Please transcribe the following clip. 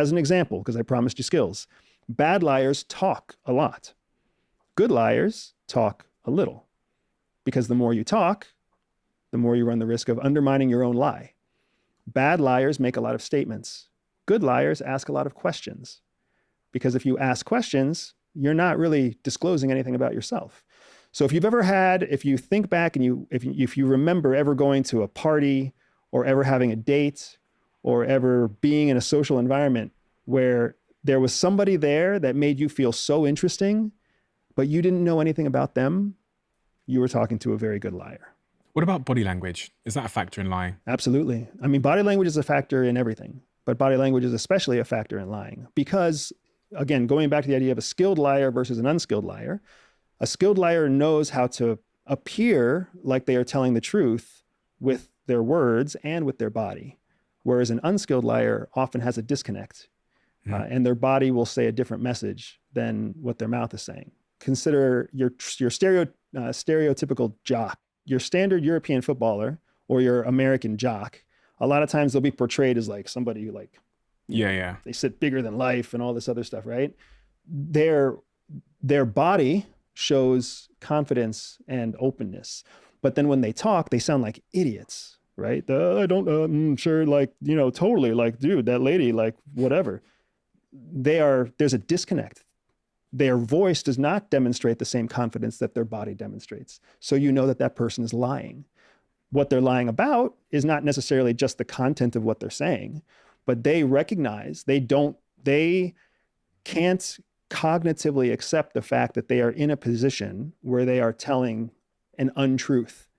As an example, because I promised you skills, bad liars talk a lot. Good liars talk a little, because the more you talk, the more you run the risk of undermining your own lie. Bad liars make a lot of statements. Good liars ask a lot of questions, because if you ask questions, you're not really disclosing anything about yourself. So if you think back and if you remember ever going to a party or ever having a date or ever being in a social environment where there was somebody there that made you feel so interesting, but you didn't know anything about them, you were talking to a very good liar. What about body language? Is that a factor in lying? Absolutely. I mean, body language is a factor in everything, but body language is especially a factor in lying because, again, going back to the idea of a skilled liar versus an unskilled liar, a skilled liar knows how to appear like they are telling the truth with their words and with their body, whereas an unskilled liar often has a disconnect, and their body will say a different message than what their mouth is saying. Consider your stereotypical jock, your standard European footballer or your American jock. A lot of times they'll be portrayed as like somebody who they sit bigger than life and all this other stuff, right? Their body shows confidence and openness, but then when they talk, they sound like idiots, right? Sure, like, totally, like, dude, that lady, like, whatever. There's a disconnect. Their voice does not demonstrate the same confidence that their body demonstrates. So you know that person is lying. What they're lying about is not necessarily just the content of what they're saying, but they recognize they can't cognitively accept the fact that they are in a position where they are telling an untruth.